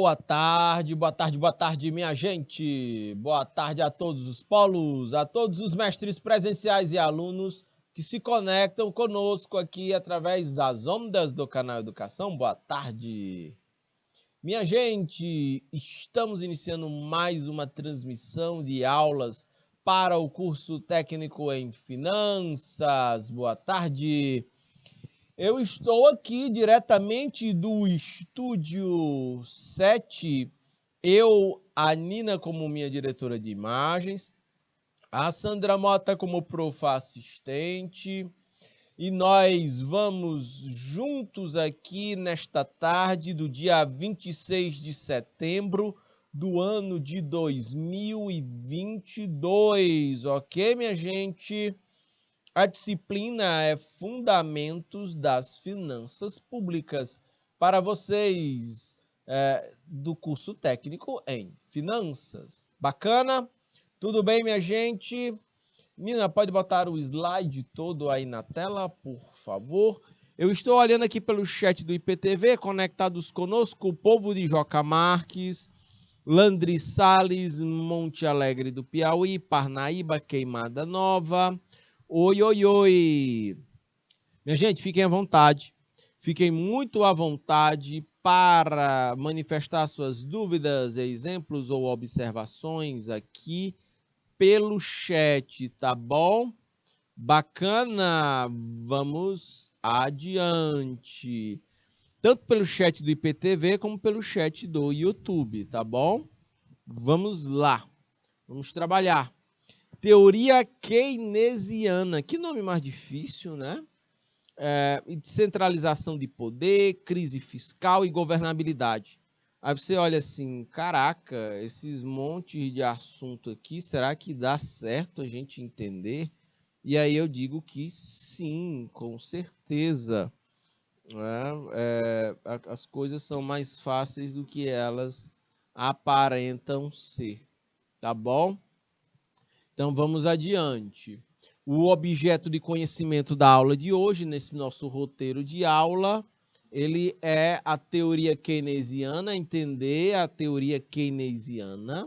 Boa tarde, boa tarde, boa tarde, minha gente. Boa tarde a todos os polos, a todos os mestres presenciais e alunos que se conectam conosco aqui através das ondas do canal Educação. Boa tarde. Minha gente, estamos iniciando mais uma transmissão de aulas para o curso técnico em finanças. Boa tarde. Eu estou aqui diretamente do Estúdio 7, a Nina como minha diretora de imagens, a Sandra Mota como prof assistente, e nós vamos juntos aqui nesta tarde do dia 26 de setembro do ano de 2022, ok, minha gente? A disciplina é Fundamentos das Finanças Públicas para vocês do curso técnico em Finanças. Bacana? Tudo bem, minha gente? Nina, pode botar o slide todo aí na tela, por favor? Eu estou olhando aqui pelo chat do IPTV, conectados conosco, o povo de Joca Marques, Landry Salles, Monte Alegre do Piauí, Parnaíba, Queimada Nova. Oi, oi, oi. Minha gente, fiquem à vontade. Fiquem muito à vontade para manifestar suas dúvidas, exemplos ou observações aqui pelo chat, tá bom? Bacana. Vamos adiante. Tanto pelo chat do IPTV como pelo chat do YouTube, tá bom? Vamos lá. Vamos trabalhar. Teoria keynesiana, que nome mais difícil, né? Descentralização de poder, crise fiscal e governabilidade. Aí você olha assim, caraca, esses montes de assunto aqui, será que dá certo a gente entender? E aí eu digo que sim, com certeza. As coisas são mais fáceis do que elas aparentam ser, tá bom? Então, vamos adiante. O objeto de conhecimento da aula de hoje, nesse nosso roteiro de aula, ele é a teoria keynesiana, entender a teoria keynesiana.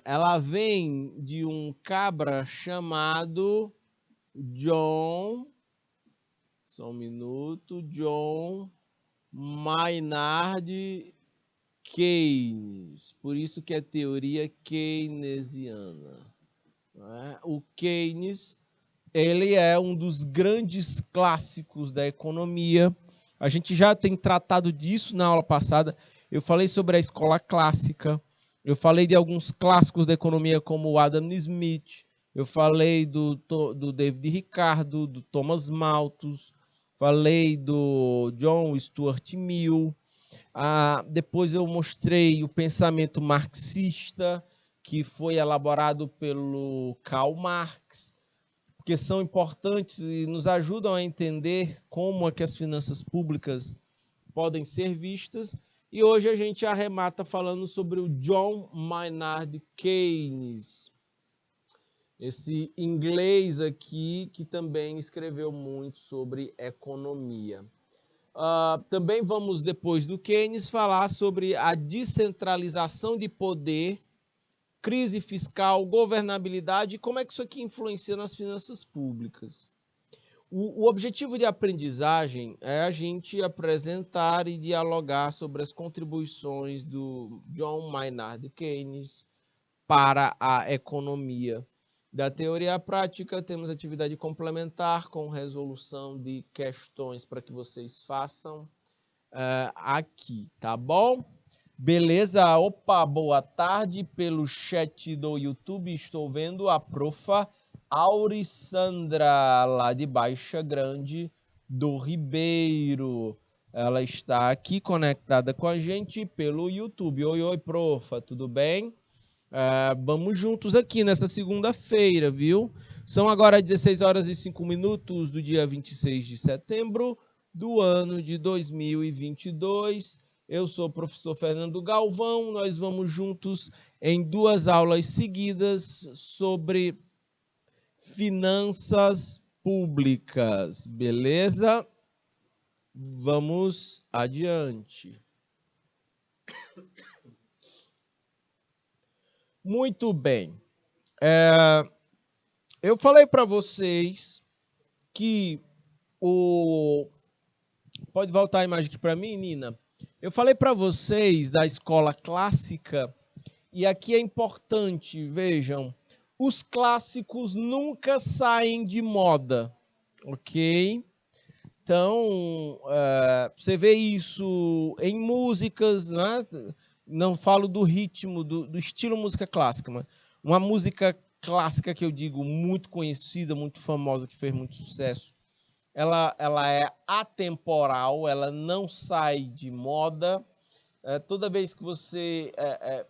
Ela vem de um cabra chamado John Maynard Keynes. Por isso que é teoria keynesiana. O Keynes, ele é um dos grandes clássicos da economia. A gente já tem tratado disso na aula passada. Eu falei sobre a escola clássica. Eu falei de alguns clássicos da economia como o Adam Smith. Eu falei do David Ricardo, do Thomas Malthus. Falei do John Stuart Mill. Depois eu mostrei o pensamento marxista, que foi elaborado pelo Karl Marx, porque são importantes e nos ajudam a entender como é que as finanças públicas podem ser vistas. E hoje a gente arremata falando sobre o John Maynard Keynes, esse inglês aqui que também escreveu muito sobre economia. Também vamos, depois do Keynes, falar sobre a descentralização de poder, crise fiscal, governabilidade e como é que isso aqui influencia nas finanças públicas. O objetivo de aprendizagem é a gente apresentar e dialogar sobre as contribuições do John Maynard Keynes para a economia. Da teoria à prática, temos atividade complementar com resolução de questões para que vocês façam aqui, tá bom? Beleza? Opa, boa tarde. Pelo chat do YouTube estou vendo a profa Aurissandra, lá de Baixa Grande do Ribeiro. Ela está aqui conectada com a gente pelo YouTube. Oi, oi, profa, tudo bem? Vamos juntos aqui nessa segunda-feira, viu? São agora 16 horas e 5 minutos do dia 26 de setembro do ano de 2022. Eu sou o professor Fernando Galvão. Nós vamos juntos em 2 aulas seguidas sobre finanças públicas, beleza? Vamos adiante. Muito bem. Eu falei para vocês que o... Pode voltar a imagem aqui para mim, Nina? Eu falei para vocês da escola clássica, e aqui é importante, vejam, os clássicos nunca saem de moda, ok? Então, você vê isso em músicas, né? Não falo do ritmo, do estilo música clássica, mas uma música clássica que eu digo muito conhecida, muito famosa, que fez muito sucesso, ela é atemporal, ela não sai de moda. Toda vez que você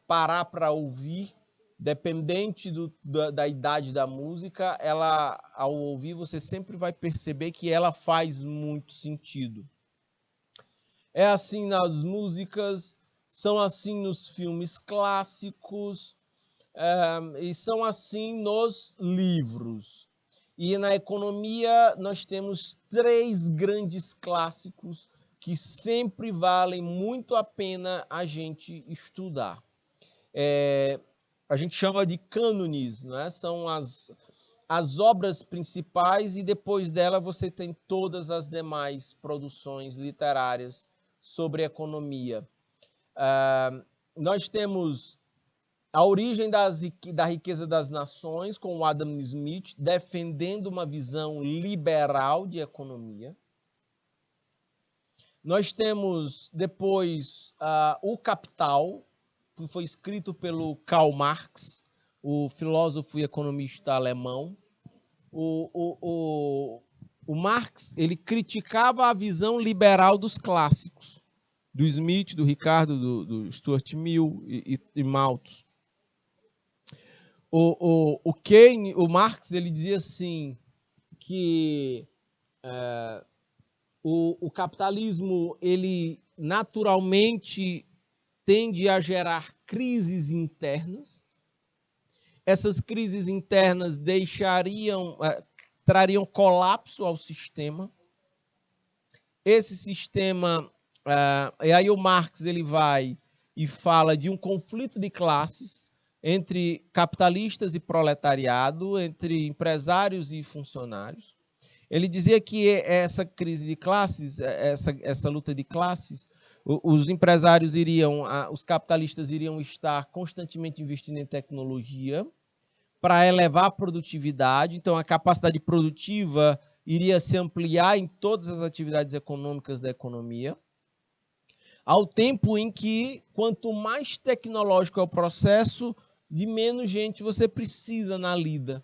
parar para ouvir, dependente da idade da música, ela, ao ouvir, você sempre vai perceber que ela faz muito sentido. É assim nas músicas, são assim nos filmes clássicos, e são assim nos livros. E na economia, nós temos 3 grandes clássicos que sempre valem muito a pena a gente estudar. A gente chama de cânones, né? São as obras principais, e depois dela você tem todas as demais produções literárias sobre economia. Nós temos A Origem da Riqueza das Nações, com o Adam Smith, defendendo uma visão liberal de economia. Nós temos depois O Capital, que foi escrito pelo Karl Marx, o filósofo e economista alemão. O Marx, ele criticava a visão liberal dos clássicos, do Smith, do Ricardo, do Stuart Mill e Malthus. O Marx, ele dizia assim, que o capitalismo, ele naturalmente tende a gerar crises internas. Essas crises internas trariam colapso ao sistema. Esse sistema, e aí o Marx ele vai e fala de um conflito de classes entre capitalistas e proletariado, entre empresários e funcionários. Ele dizia que essa crise de classes, essa luta de classes, os empresários os capitalistas iriam estar constantemente investindo em tecnologia para elevar a produtividade. Então, a capacidade produtiva iria se ampliar em todas as atividades econômicas da economia, ao tempo em que, quanto mais tecnológico é o processo, de menos gente você precisa na lida.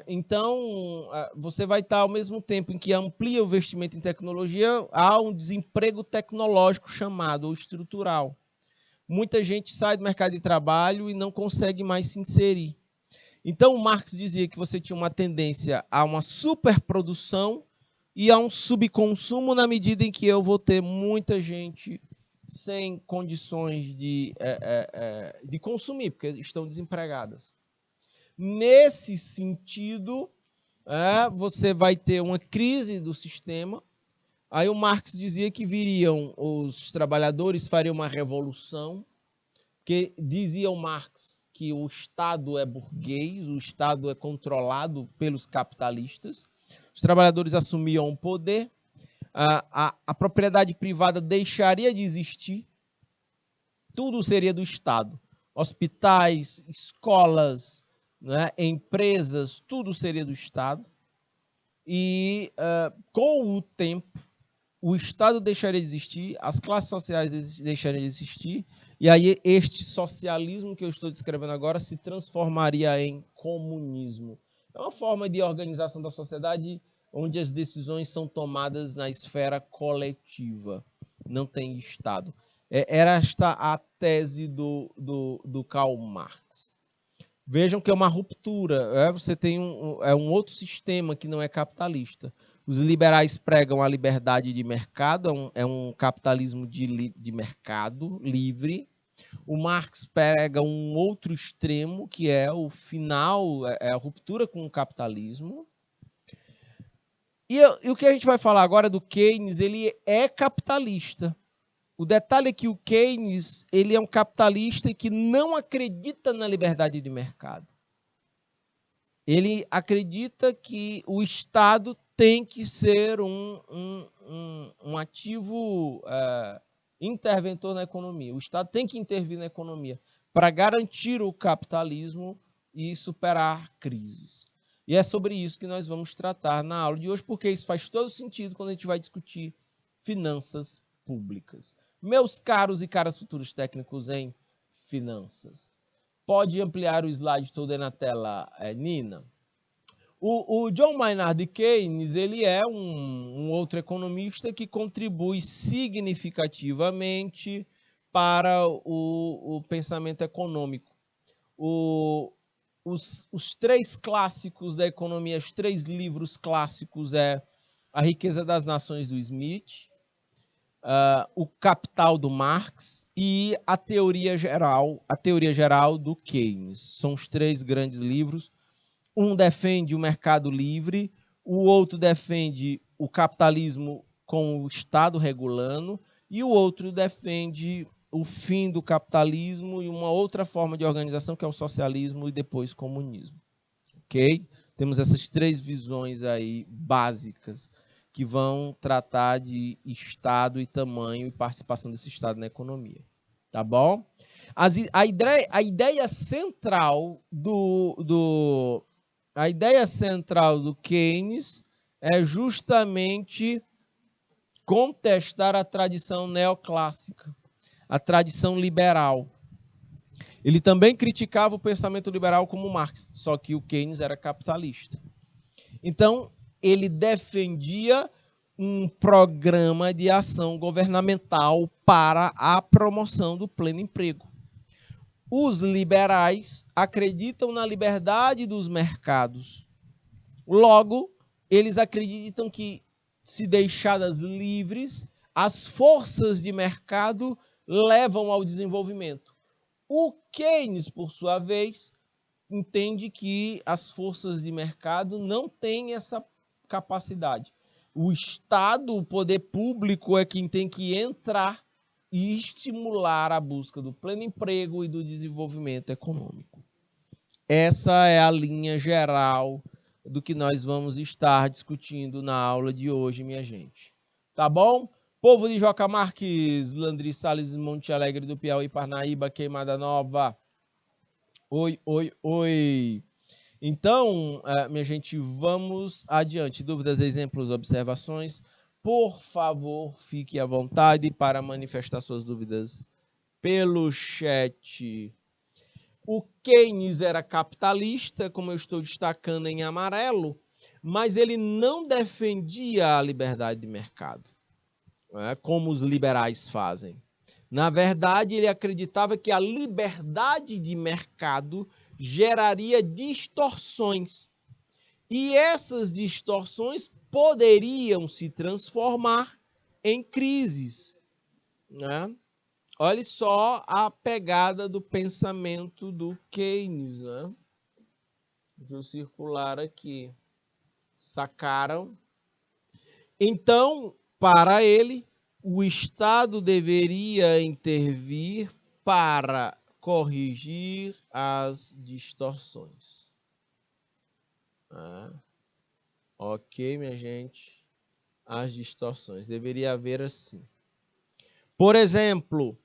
Então, você vai estar, ao mesmo tempo em que amplia o investimento em tecnologia, há um desemprego tecnológico chamado, ou estrutural. Muita gente sai do mercado de trabalho e não consegue mais se inserir. Então, o Marx dizia que você tinha uma tendência a uma superprodução e a um subconsumo, na medida em que eu vou ter muita gente sem condições de consumir, porque estão desempregadas. Nesse sentido, você vai ter uma crise do sistema. Aí o Marx dizia que viriam os trabalhadores, fariam uma revolução, que dizia o Marx que o Estado é burguês, o Estado é controlado pelos capitalistas, os trabalhadores assumiam o poder, a propriedade privada deixaria de existir, tudo seria do Estado. Hospitais, escolas, né, empresas, tudo seria do Estado. E com o tempo, o Estado deixaria de existir, as classes sociais deixariam de existir, e aí este socialismo que eu estou descrevendo agora se transformaria em comunismo. É uma forma de organização da sociedade onde as decisões são tomadas na esfera coletiva, não tem Estado. Era esta a tese do Karl Marx. Vejam que é uma ruptura. Você tem um outro sistema que não é capitalista. Os liberais pregam a liberdade de mercado, é um capitalismo de mercado livre. O Marx prega um outro extremo, que é o final, é a ruptura com o capitalismo. E o que a gente vai falar agora do Keynes, ele é capitalista. O detalhe é que o Keynes ele é um capitalista que não acredita na liberdade de mercado. Ele acredita que o Estado tem que ser um ativo interventor na economia. O Estado tem que intervir na economia para garantir o capitalismo e superar crises. E é sobre isso que nós vamos tratar na aula de hoje, porque isso faz todo sentido quando a gente vai discutir finanças públicas. Meus caros e caras futuros técnicos em finanças. Pode ampliar o slide todo aí na tela, Nina? O John Maynard Keynes ele é um outro economista que contribui significativamente para o pensamento econômico. Os três clássicos da economia, os três livros clássicos é A Riqueza das Nações, do Smith, O Capital, do Marx, e a Teoria Geral do Keynes. São os três grandes livros. Um defende o mercado livre, o outro defende o capitalismo com o Estado regulando, e o outro defende o fim do capitalismo e uma outra forma de organização, que é o socialismo e depois o comunismo. Ok? Temos essas três visões aí básicas que vão tratar de Estado e tamanho e participação desse Estado na economia. Tá bom? A ideia central do Keynes é justamente contestar a tradição neoclássica, a tradição liberal. Ele também criticava o pensamento liberal como Marx, só que o Keynes era capitalista. Então, ele defendia um programa de ação governamental para a promoção do pleno emprego. Os liberais acreditam na liberdade dos mercados. Logo, eles acreditam que, se deixadas livres, as forças de mercado levam ao desenvolvimento. O Keynes, por sua vez, entende que as forças de mercado não têm essa capacidade. O Estado, o poder público, é quem tem que entrar e estimular a busca do pleno emprego e do desenvolvimento econômico. Essa é a linha geral do que nós vamos estar discutindo na aula de hoje, minha gente. Tá bom? Povo de Joca Marques, Landry Salles, Monte Alegre do Piauí, Parnaíba, Queimada Nova. Oi, oi, oi. Então, minha gente, vamos adiante. Dúvidas, exemplos, observações? Por favor, fique à vontade para manifestar suas dúvidas pelo chat. O Keynes era capitalista, como eu estou destacando em amarelo, mas ele não defendia a liberdade de mercado, como os liberais fazem. Na verdade, ele acreditava que a liberdade de mercado geraria distorções. E essas distorções poderiam se transformar em crises. Né? Olha só a pegada do pensamento do Keynes. Né? Vou circular aqui. Sacaram? Então, para ele, o Estado deveria intervir para corrigir as distorções. Ok, minha gente? As distorções. Deveria haver assim. Por exemplo,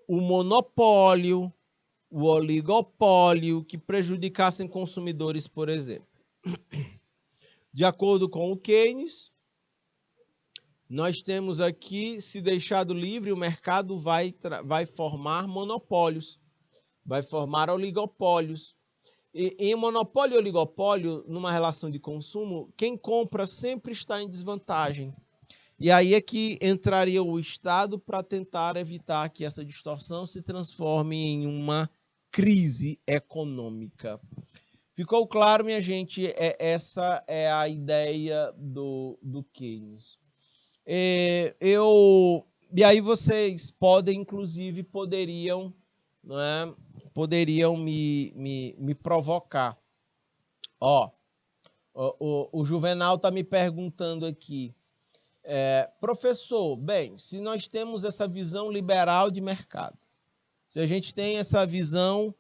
o monopólio, o oligopólio, que prejudicassem consumidores, por exemplo. De acordo com o Keynes, nós temos aqui, se deixado livre, o mercado vai formar monopólios, vai formar oligopólios. E em monopólio e oligopólio, numa relação de consumo, quem compra sempre está em desvantagem. E aí é que entraria o Estado para tentar evitar que essa distorção se transforme em uma crise econômica. Ficou claro, minha gente? Essa é a ideia do Keynes. E aí vocês poderiam me provocar. O Juvenal está me perguntando aqui. Professor, bem, se nós temos essa visão liberal de mercado, se a gente tem essa visão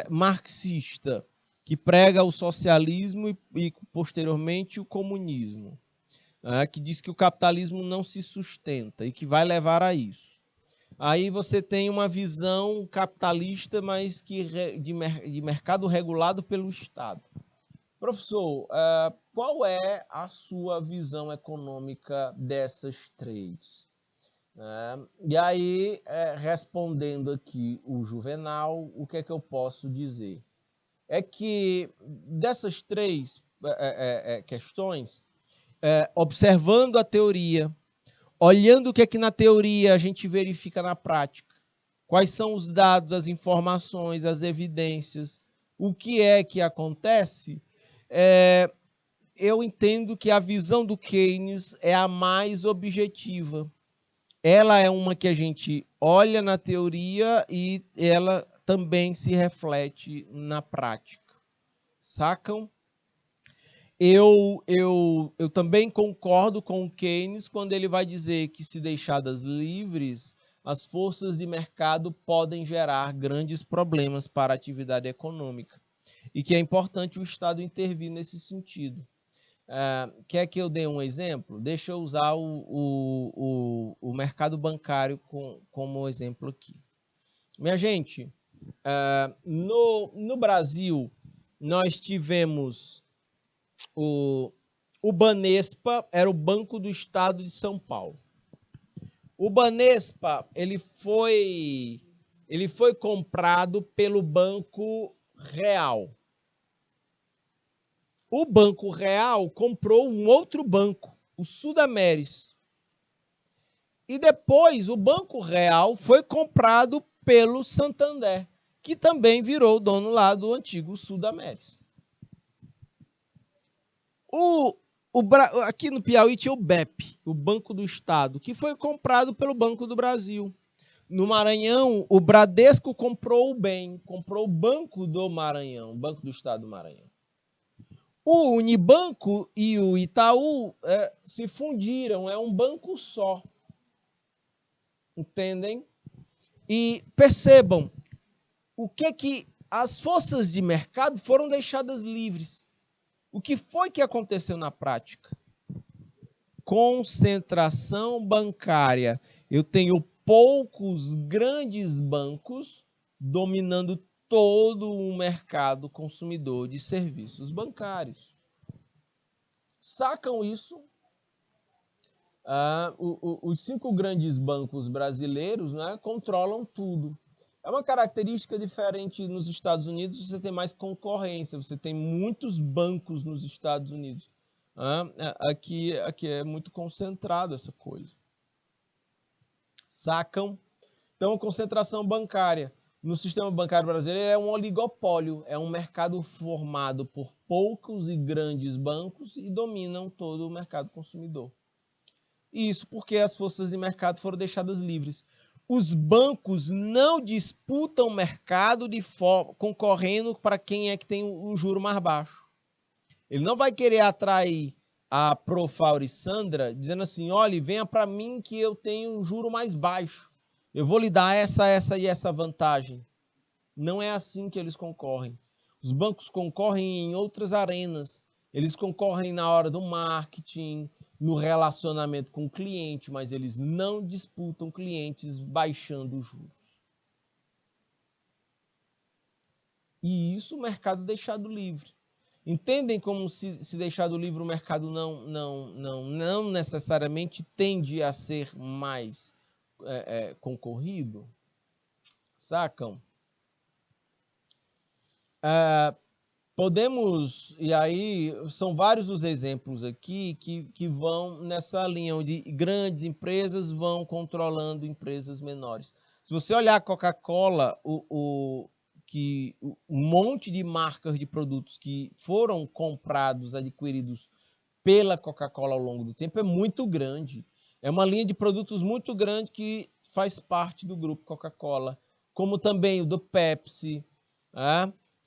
marxista, que prega o socialismo e posteriormente o comunismo, que diz que o capitalismo não se sustenta e que vai levar a isso. Aí você tem uma visão capitalista, mas de mercado regulado pelo Estado. Professor, qual é a sua visão econômica dessas três? E aí, respondendo aqui o Juvenal, o que é que eu posso dizer? É que dessas três questões, observando a teoria, olhando o que é que na teoria a gente verifica na prática, quais são os dados, as informações, as evidências, o que é que acontece, eu entendo que a visão do Keynes é a mais objetiva. Ela é uma que a gente olha na teoria e ela também se reflete na prática. Sacam? Eu também concordo com o Keynes quando ele vai dizer que, se deixadas livres, as forças de mercado podem gerar grandes problemas para a atividade econômica e que é importante o Estado intervir nesse sentido. Quer que eu dê um exemplo? Deixa eu usar o mercado bancário como exemplo aqui. Minha gente, no Brasil, nós tivemos o Banespa, era o Banco do Estado de São Paulo. O Banespa, ele foi comprado pelo Banco Real. O Banco Real comprou um outro banco, o Sudameris. E depois o Banco Real foi comprado pelo Santander, que também virou dono lá do antigo Sudameris. Aqui no Piauí tinha o BEP, o Banco do Estado, que foi comprado pelo Banco do Brasil. No Maranhão, o Bradesco comprou o BEM, comprou o Banco do Maranhão, o Banco do Estado do Maranhão. O Unibanco e o Itaú se fundiram, é um banco só. Entendem? E percebam o que as forças de mercado foram deixadas livres. O que foi que aconteceu na prática? Concentração bancária. Eu tenho poucos grandes bancos dominando todo o mercado consumidor de serviços bancários. Sacam isso? Os 5 grandes bancos brasileiros, né, controlam tudo. É uma característica diferente nos Estados Unidos, você tem mais concorrência, você tem muitos bancos nos Estados Unidos. Aqui é muito concentrado essa coisa. Sacam? Então, concentração bancária. No sistema bancário brasileiro é um oligopólio, é um mercado formado por poucos e grandes bancos e dominam todo o mercado consumidor. Isso porque as forças de mercado foram deixadas livres. Os bancos não disputam o mercado concorrendo para quem é que tem um juro mais baixo. Ele não vai querer atrair a Profauri Sandra dizendo assim, olha, venha para mim que eu tenho um juro mais baixo. Eu vou lhe dar essa e essa vantagem. Não é assim que eles concorrem. Os bancos concorrem em outras arenas. Eles concorrem na hora do marketing, no relacionamento com o cliente, mas eles não disputam clientes baixando os juros. E isso o mercado deixado livre. Entendem como se deixado livre o mercado não necessariamente tende a ser mais concorrido? Sacam? Podemos, e aí são vários os exemplos aqui que vão nessa linha, onde grandes empresas vão controlando empresas menores. Se você olhar a Coca-Cola, um monte de marcas de produtos que foram comprados, adquiridos pela Coca-Cola ao longo do tempo é muito grande. É uma linha de produtos muito grande que faz parte do grupo Coca-Cola, como também o do Pepsi.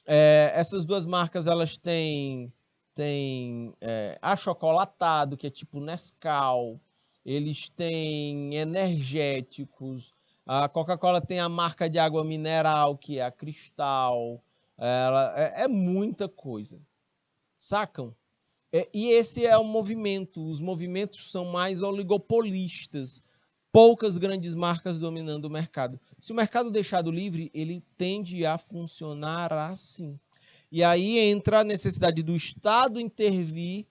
Essas duas marcas elas têm têm achocolatado, que é tipo Nescau, eles têm energéticos, a Coca-Cola tem a marca de água mineral, que é a Cristal, é muita coisa, sacam? E esse é o movimento, os movimentos são mais oligopolistas, poucas grandes marcas dominando o mercado. Se o mercado deixado livre, ele tende a funcionar assim. E aí entra a necessidade do Estado intervir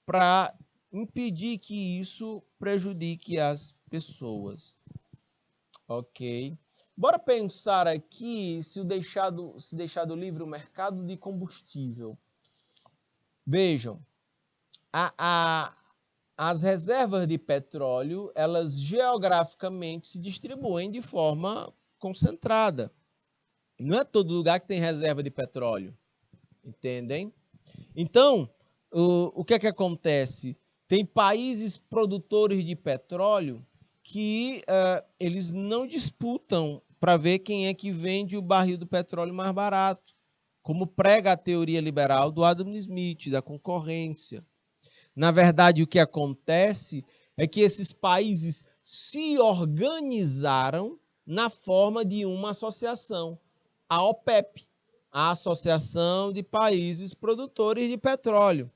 para impedir que isso prejudique as pessoas. Ok? Bora pensar aqui se deixado livre o mercado de combustível. Vejam, as reservas de petróleo, elas geograficamente se distribuem de forma concentrada. Não é todo lugar que tem reserva de petróleo, entendem? Então, o que é que acontece? Tem países produtores de petróleo que eles não disputam para ver quem é que vende o barril do petróleo mais barato, como prega a teoria liberal do Adam Smith, da concorrência. Na verdade, o que acontece é que esses países se organizaram na forma de uma associação, a OPEP, a Associação de Países Produtores de Petróleo.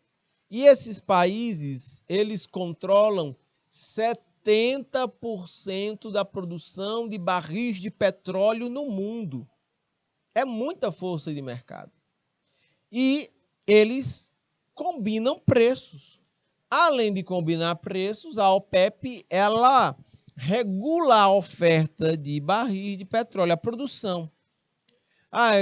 E esses países, eles controlam 70% da produção de barris de petróleo no mundo. É muita força de mercado. E eles combinam preços. Além de combinar preços, a OPEP, ela regula a oferta de barris de petróleo, a produção.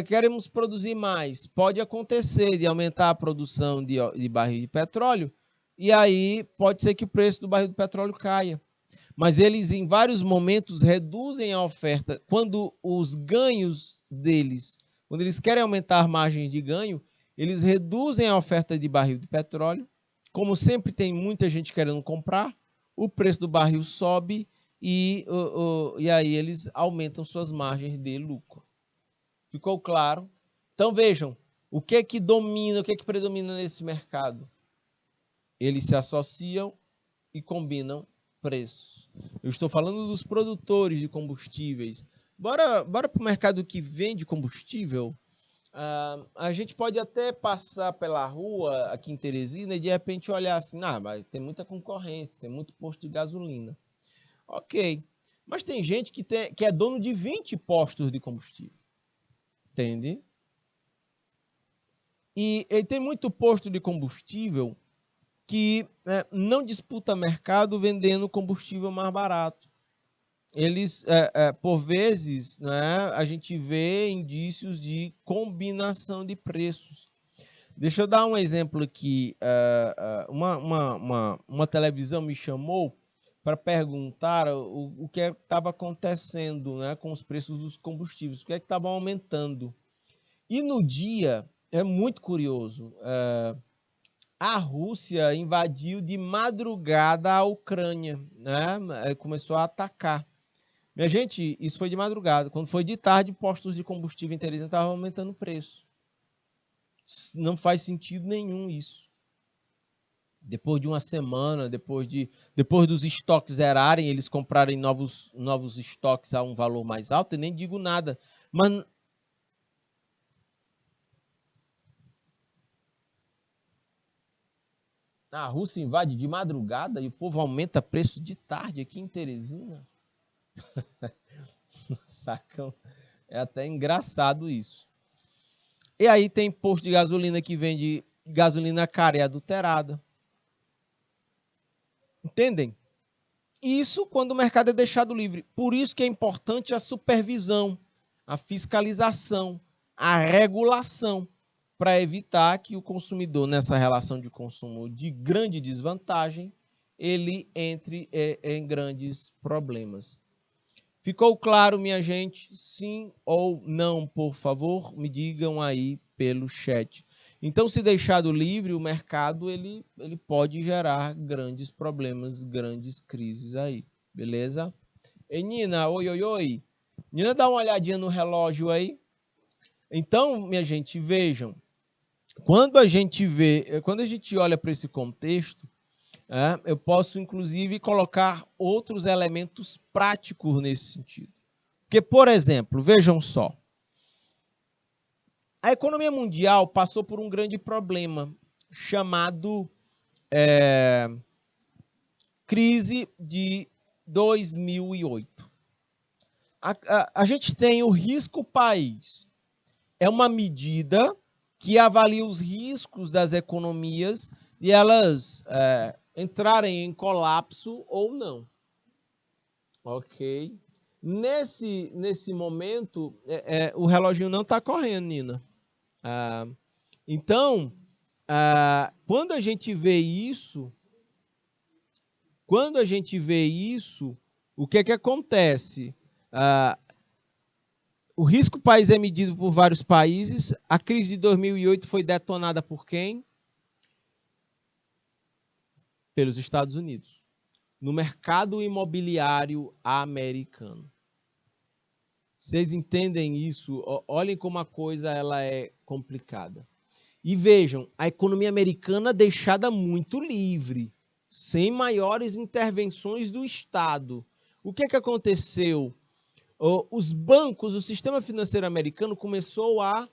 Queremos produzir mais. Pode acontecer de aumentar a produção de barril de petróleo e aí pode ser que o preço do barril de petróleo caia. Mas eles, em vários momentos, reduzem a oferta. Quando os ganhos deles, quando eles querem aumentar a margem de ganho, eles reduzem a oferta de barril de petróleo. Como sempre tem muita gente querendo comprar, o preço do barril sobe e aí eles aumentam suas margens de lucro. Ficou claro? Então vejam, o que é que domina, o que é que predomina nesse mercado? Eles se associam e combinam preços. Eu estou falando dos produtores de combustíveis. Bora para o mercado que vende combustível. A gente pode até passar pela rua aqui em Teresina e de repente olhar assim, mas tem muita concorrência, tem muito posto de gasolina. Ok, mas tem gente que é dono de 20 postos de combustível. Entende? E tem muito posto de combustível que não disputa mercado vendendo combustível mais barato. Eles, por vezes, né, a gente vê indícios de combinação de preços. Deixa eu dar um exemplo aqui. Uma televisão me chamou para perguntar o que estava acontecendo, né, com os preços dos combustíveis, o que é que estavam aumentando. E no dia, é muito curioso, a Rússia invadiu de madrugada a Ucrânia, né? Começou a atacar. Minha gente, isso foi de madrugada. Quando foi de tarde, postos de combustível em Teresina estavam aumentando o preço. Não faz sentido nenhum isso. Depois de uma semana, depois dos estoques zerarem, eles comprarem novos estoques a um valor mais alto, eu nem digo nada. Mas a Rússia invade de madrugada e o povo aumenta preço de tarde aqui em Teresina. Sacam? É até engraçado isso. E aí tem posto de gasolina que vende gasolina cara e adulterada. Entendem? Isso quando o mercado é deixado livre. Por isso que é importante a supervisão, a fiscalização, a regulação, para evitar que o consumidor, nessa relação de consumo de grande desvantagem, ele entre em grandes problemas. Ficou claro, minha gente? Sim ou não, por favor, me digam aí pelo chat. Então, se deixado livre, o mercado ele pode gerar grandes problemas, grandes crises aí, beleza? Ei, Nina, oi. Nina, dá uma olhadinha no relógio aí. Então, minha gente, vejam, quando a gente olha para esse contexto, eu posso, inclusive, colocar outros elementos práticos nesse sentido. Porque, por exemplo, vejam só, a economia mundial passou por um grande problema chamado crise de 2008. A gente tem o risco país. É uma medida que avalia os riscos das economias e elas entrarem em colapso ou não. Ok? Nesse momento, o relógio não está correndo, Nina. Então, quando a gente vê isso, o que acontece? O risco país é medido por vários países. A crise de 2008 foi detonada por quem? Pelos Estados Unidos, no mercado imobiliário americano. Vocês entendem isso? Olhem como a coisa ela é complicada. E vejam, a economia americana deixada muito livre, sem maiores intervenções do Estado. O que aconteceu? Os bancos, o sistema financeiro americano começou a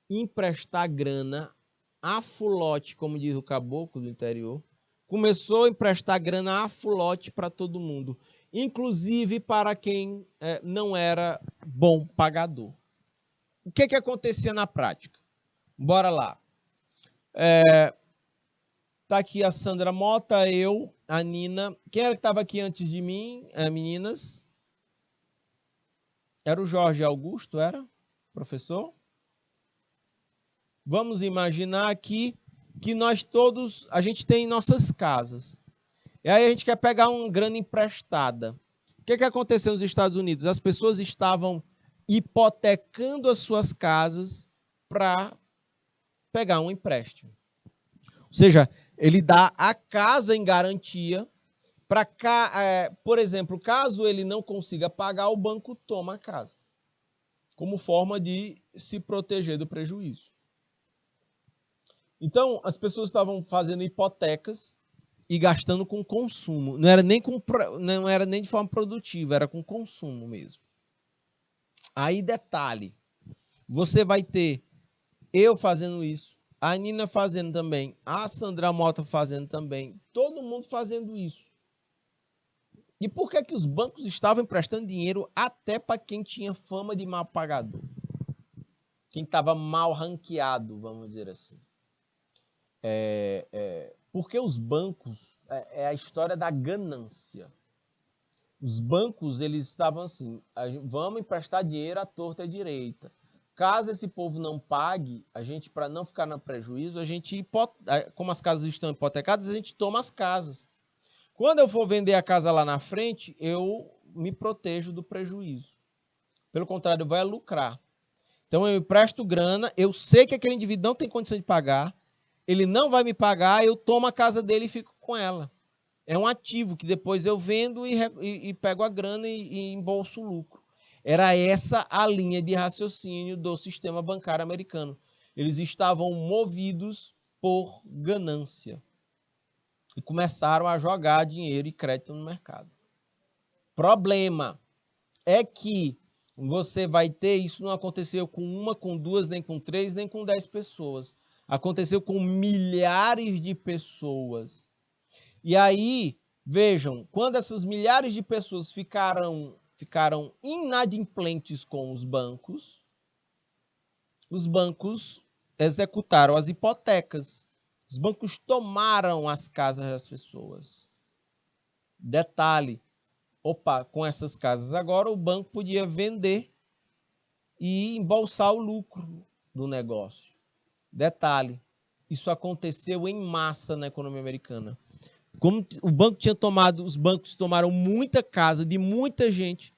emprestar grana a fulote, como diz o caboclo do interior, começou a emprestar grana a fulote para todo mundo, inclusive para quem não era bom pagador. O que acontecia na prática? Bora lá. Tá aqui a Sandra Mota, eu, a Nina. Quem era que estava aqui antes de mim, meninas? Era o Jorge Augusto, era? Professor? Vamos imaginar aqui que nós todos, a gente tem nossas casas. E aí a gente quer pegar uma grana emprestada. O que aconteceu nos Estados Unidos? As pessoas estavam hipotecando as suas casas para pegar um empréstimo. Ou seja, ele dá a casa em garantia para, por exemplo, caso ele não consiga pagar, o banco toma a casa, como forma de se proteger do prejuízo. Então, as pessoas estavam fazendo hipotecas e gastando com consumo. Não era nem de forma produtiva, era com consumo mesmo. Aí, detalhe, você vai ter eu fazendo isso, a Nina fazendo também, a Sandra Mota fazendo também, todo mundo fazendo isso. E por que os bancos estavam emprestando dinheiro até para quem tinha fama de mal pagador? Quem estava mal ranqueado, vamos dizer assim. Porque os bancos, é a história da ganância. Os bancos, eles estavam assim, vamos emprestar dinheiro à torta e à direita. Caso esse povo não pague, a gente, para não ficar no prejuízo, a gente, como as casas estão hipotecadas, a gente toma as casas. Quando eu for vender a casa lá na frente, eu me protejo do prejuízo. Pelo contrário, eu vou lucrar. Então eu empresto grana, eu sei que aquele indivíduo não tem condição de pagar, ele não vai me pagar, eu tomo a casa dele e fico com ela. É um ativo que depois eu vendo e pego a grana e embolso o lucro. Era essa a linha de raciocínio do sistema bancário americano. Eles estavam movidos por ganância e começaram a jogar dinheiro e crédito no mercado. Problema é que você vai ter, isso não aconteceu com uma, com duas, nem com três, nem com 10 pessoas. Aconteceu com milhares de pessoas. E aí, vejam, quando essas milhares de pessoas ficaram inadimplentes com os bancos executaram as hipotecas. Os bancos tomaram as casas das pessoas. Detalhe, com essas casas agora o banco podia vender e embolsar o lucro do negócio. Detalhe, isso aconteceu em massa na economia americana. Como os bancos tomaram muita casa de muita gente.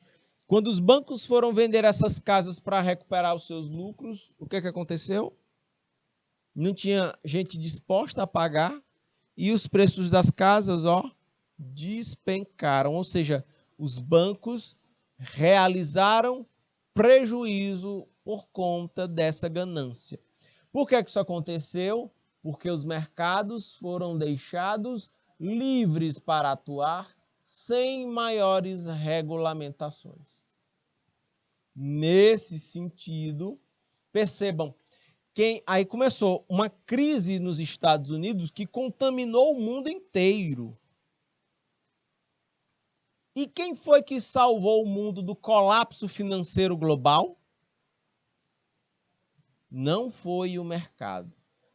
Quando os bancos foram vender essas casas para recuperar os seus lucros, o que aconteceu? Não tinha gente disposta a pagar e os preços das casas, despencaram. Ou seja, os bancos realizaram prejuízo por conta dessa ganância. Por que isso aconteceu? Porque os mercados foram deixados livres para atuar sem maiores regulamentações. Nesse sentido, percebam, aí começou uma crise nos Estados Unidos que contaminou o mundo inteiro. E quem foi que salvou o mundo do colapso financeiro global? Não foi o mercado.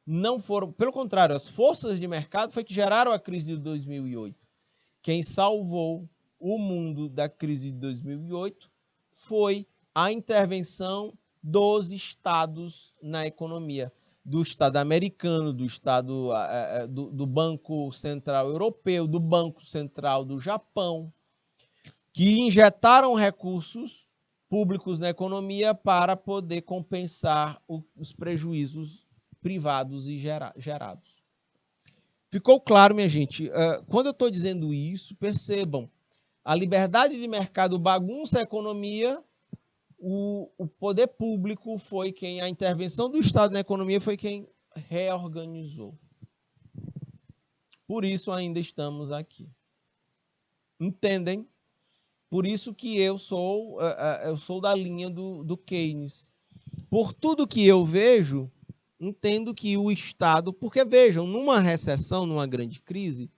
Não foram, pelo contrário, as forças de mercado foi que geraram a crise de 2008. Quem salvou o mundo da crise de 2008 foi a intervenção dos estados na economia, do Estado americano, do Estado do Banco Central Europeu, do Banco Central do Japão, que injetaram recursos públicos na economia para poder compensar os prejuízos privados e gerados. Ficou claro, minha gente? Quando eu estou dizendo isso, percebam, a liberdade de mercado bagunça a economia, o poder público foi quem, a intervenção do Estado na economia foi quem reorganizou. Por isso ainda estamos aqui. Entendem? Por isso que eu sou da linha do Keynes. Por tudo que eu vejo, entendo que o Estado... Porque, vejam, numa recessão, numa grande crise,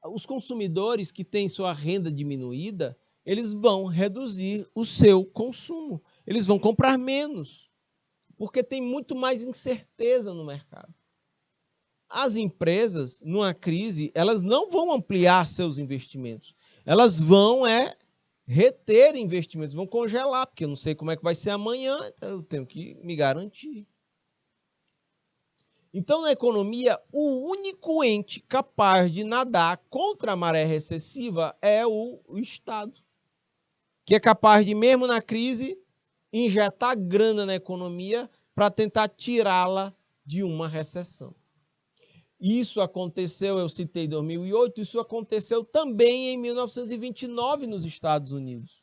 os consumidores que têm sua renda diminuída, eles vão reduzir o seu consumo. Eles vão comprar menos, porque tem muito mais incerteza no mercado. As empresas, numa crise, elas não vão ampliar seus investimentos. Elas vão reter investimentos, vão congelar, porque eu não sei como é que vai ser amanhã, então eu tenho que me garantir. Então, na economia, o único ente capaz de nadar contra a maré recessiva é o Estado, que é capaz de, mesmo na crise, injetar grana na economia para tentar tirá-la de uma recessão. Isso aconteceu, eu citei 2008, isso aconteceu também em 1929 nos Estados Unidos.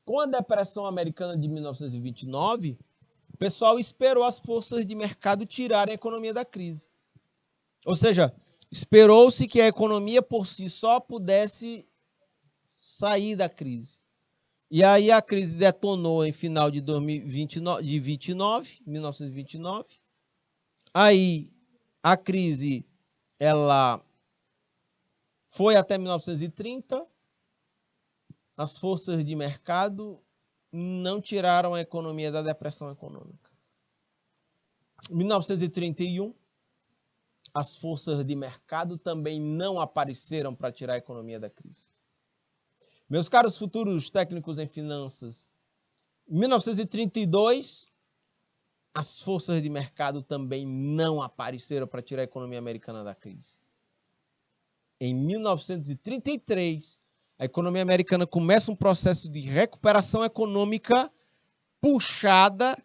Com a Depressão Americana de 1929, o pessoal esperou as forças de mercado tirarem a economia da crise. Ou seja, esperou-se que a economia por si só pudesse sair da crise. E aí a crise detonou em final de 1929. Aí a crise ela foi até 1930. As forças de mercado não tiraram a economia da depressão econômica. Em 1931, as forças de mercado também não apareceram para tirar a economia da crise. Meus caros futuros técnicos em finanças, em 1932, as forças de mercado também não apareceram para tirar a economia americana da crise. Em 1933, a economia americana começa um processo de recuperação econômica puxada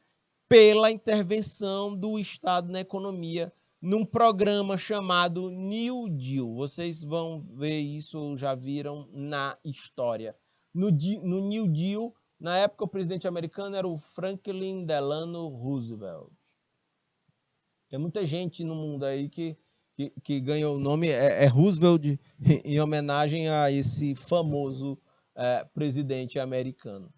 pela intervenção do Estado na economia, num programa chamado New Deal. Vocês vão ver isso, ou já viram na história. No New Deal, na época o presidente americano era o Franklin Delano Roosevelt. Tem muita gente no mundo aí que ganhou o nome, Roosevelt, em homenagem a esse famoso presidente americano.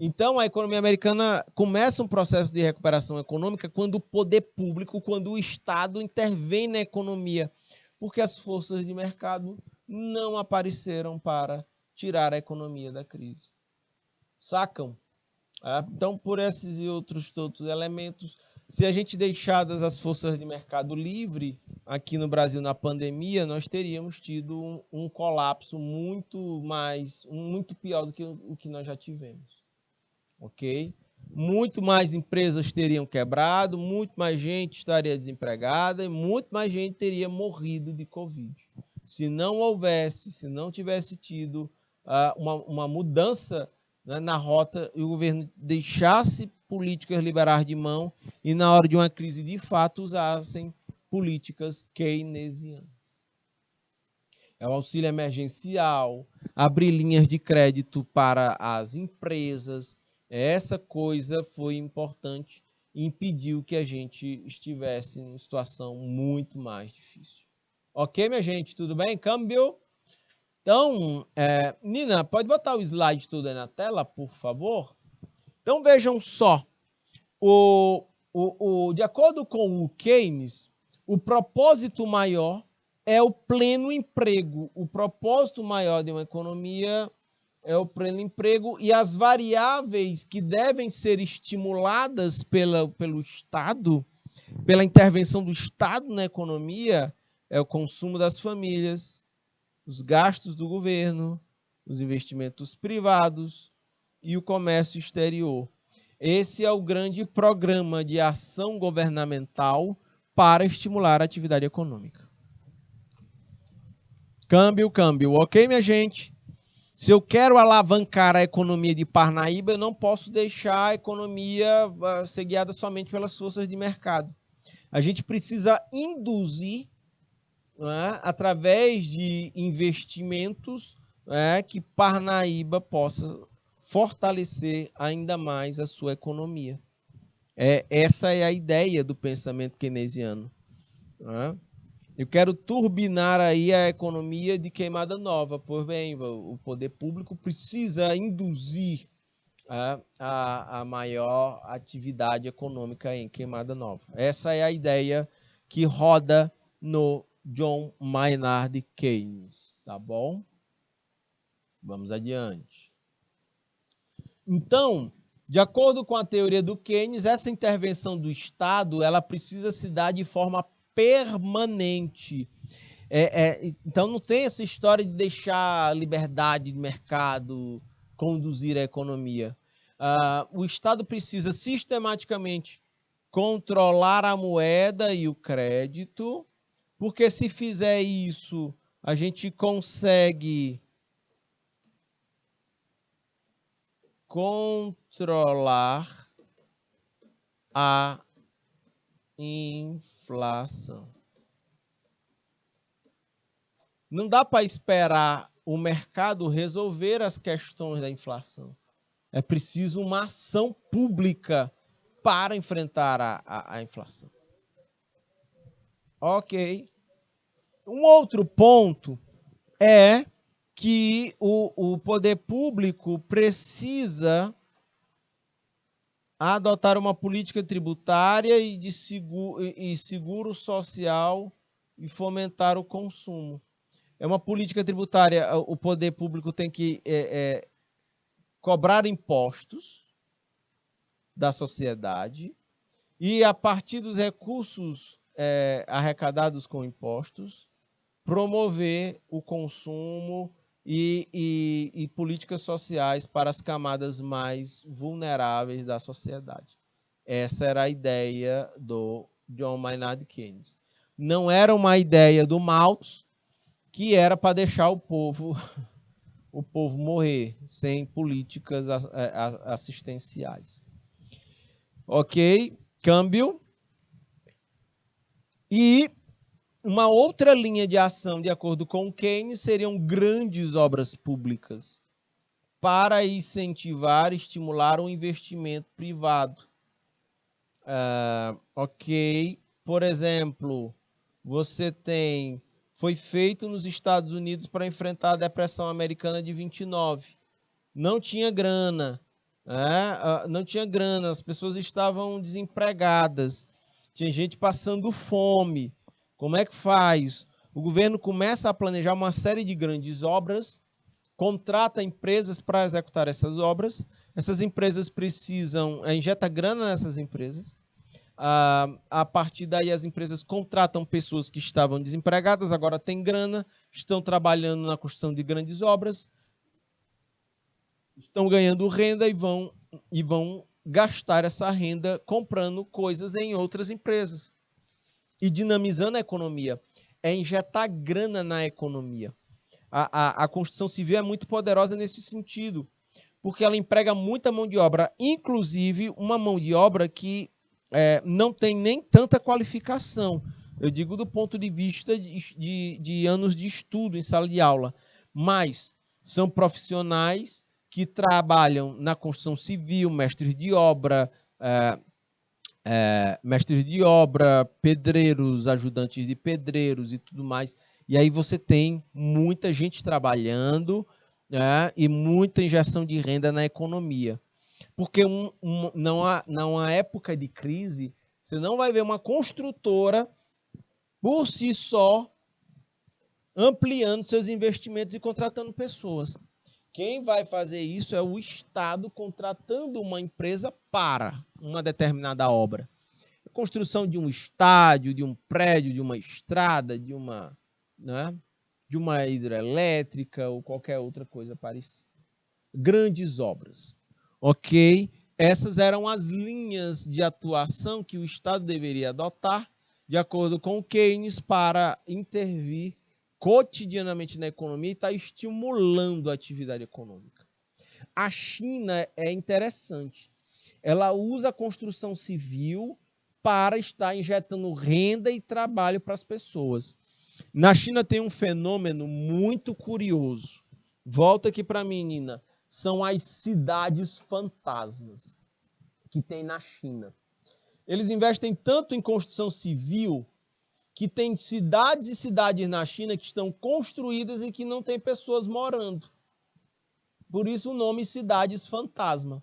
Então, a economia americana começa um processo de recuperação econômica quando o poder público, quando o Estado intervém na economia, porque as forças de mercado não apareceram para tirar a economia da crise. Sacam? Então, por esses e outros todos elementos, se a gente deixadas as forças de mercado livre aqui no Brasil na pandemia, nós teríamos tido um colapso muito pior do que o que nós já tivemos. Ok? Muito mais empresas teriam quebrado, muito mais gente estaria desempregada e muito mais gente teria morrido de Covid. Se não tivesse tido uma mudança, né, na rota e o governo deixasse políticas liberais de mão e na hora de uma crise de fato usassem políticas keynesianas. É o auxílio emergencial, abrir linhas de crédito para as empresas. Essa coisa foi importante impediu que a gente estivesse em situação muito mais difícil. Ok, minha gente? Tudo bem? Câmbio? Então, Nina, pode botar o slide todo aí na tela, por favor? Então, vejam só. De acordo com o Keynes, o propósito maior é o pleno emprego. O propósito maior de uma economia é o pleno emprego, e as variáveis que devem ser estimuladas pelo Estado, pela intervenção do Estado na economia, é o consumo das famílias, os gastos do governo, os investimentos privados e o comércio exterior. Esse é o grande programa de ação governamental para estimular a atividade econômica. Câmbio. Ok, minha gente? Se eu quero alavancar a economia de Parnaíba, eu não posso deixar a economia ser guiada somente pelas forças de mercado. A gente precisa induzir, através de investimentos, que Parnaíba possa fortalecer ainda mais a sua economia. Essa é a ideia do pensamento keynesiano. Eu quero turbinar aí a economia de Queimada Nova. Pois bem, o poder público precisa induzir a maior atividade econômica em Queimada Nova. Essa é a ideia que roda no John Maynard Keynes, tá bom? Vamos adiante. Então, de acordo com a teoria do Keynes, essa intervenção do Estado, ela precisa se dar de forma permanente. Então, não tem essa história de deixar a liberdade de mercado conduzir a economia. O Estado precisa sistematicamente controlar a moeda e o crédito, porque se fizer isso, a gente consegue controlar a inflação. Não dá para esperar o mercado resolver as questões da inflação. É preciso uma ação pública para enfrentar a inflação. Ok. Um outro ponto é que o poder público precisa adotar uma política tributária e de seguro social e fomentar o consumo. É uma política tributária, o poder público tem que cobrar impostos da sociedade e, a partir dos recursos arrecadados com impostos, promover o consumo e políticas sociais para as camadas mais vulneráveis da sociedade. Essa era a ideia do John Maynard Keynes. Não era uma ideia do Malthus, que era para deixar o povo morrer sem políticas assistenciais. Ok? Câmbio. E uma outra linha de ação, de acordo com Keynes, seriam grandes obras públicas para incentivar e estimular o investimento privado. Ok? Por exemplo, foi feito nos Estados Unidos para enfrentar a Depressão Americana de 29. Não tinha grana. Não tinha grana, as pessoas estavam desempregadas. Tinha gente passando fome. Como é que faz? O governo começa a planejar uma série de grandes obras, contrata empresas para executar essas obras. Essas empresas precisam, injeta grana nessas empresas. A partir daí, as empresas contratam pessoas que estavam desempregadas, agora têm grana, estão trabalhando na construção de grandes obras, estão ganhando renda e vão gastar essa renda comprando coisas em outras empresas e dinamizando a economia. É injetar grana na economia. A construção civil é muito poderosa nesse sentido, porque ela emprega muita mão de obra, inclusive uma mão de obra que não tem nem tanta qualificação. Eu digo do ponto de vista de anos de estudo em sala de aula, mas são profissionais que trabalham na construção civil, mestres de obra, mestres de obra, pedreiros, ajudantes de pedreiros e tudo mais. E aí você tem muita gente trabalhando, né, e muita injeção de renda na economia. Porque numa época de crise, você não vai ver uma construtora por si só ampliando seus investimentos e contratando pessoas. Quem vai fazer isso é o Estado contratando uma empresa para uma determinada obra. A construção de um estádio, de um prédio, de uma estrada, de uma hidrelétrica ou qualquer outra coisa parecida. Grandes obras. Ok? Essas eram as linhas de atuação que o Estado deveria adotar, de acordo com o Keynes, para intervir cotidianamente na economia e estar estimulando a atividade econômica. A China é interessante. Ela usa a construção civil para estar injetando renda e trabalho para as pessoas. Na China tem um fenômeno muito curioso. Volta aqui para mim, Nina. São as cidades fantasmas que tem na China. Eles investem tanto em construção civil que tem cidades e cidades na China que estão construídas e que não tem pessoas morando. Por isso o nome cidades fantasma.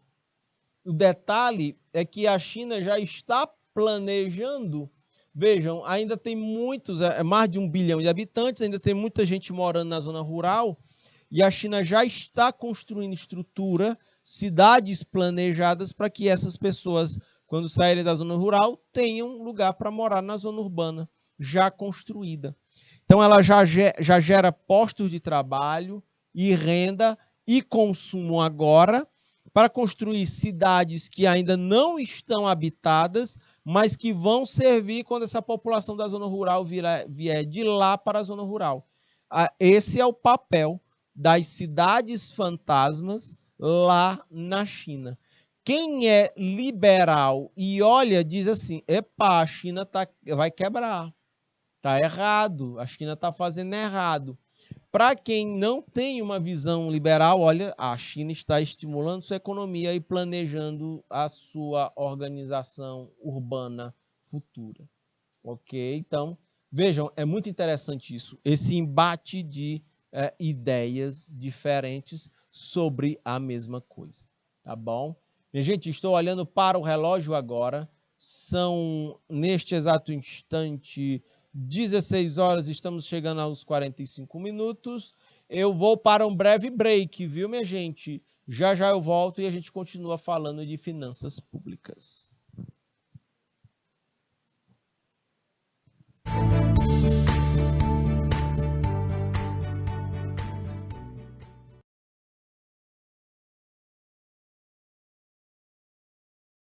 O detalhe é que a China já está planejando, vejam, ainda tem muitos, mais de 1 bilhão de habitantes, ainda tem muita gente morando na zona rural, e a China já está construindo estrutura, cidades planejadas para que essas pessoas, quando saírem da zona rural, tenham lugar para morar na zona urbana, já construída. Então ela já gera postos de trabalho e renda e consumo agora, para construir cidades que ainda não estão habitadas, mas que vão servir quando essa população da zona rural vier de lá para a zona rural. Esse é o papel das cidades fantasmas lá na China. Quem é liberal e olha, diz assim, epa, a China vai quebrar, está errado, a China está fazendo errado. Para quem não tem uma visão liberal, olha, a China está estimulando sua economia e planejando a sua organização urbana futura. Ok? Então, vejam, é muito interessante isso, esse embate de ideias diferentes sobre a mesma coisa. Tá bom? Minha gente, estou olhando para o relógio agora. São, neste exato instante, 16 horas, estamos chegando aos 45 minutos. Eu vou para um breve break, viu, minha gente? Já já eu volto e a gente continua falando de finanças públicas.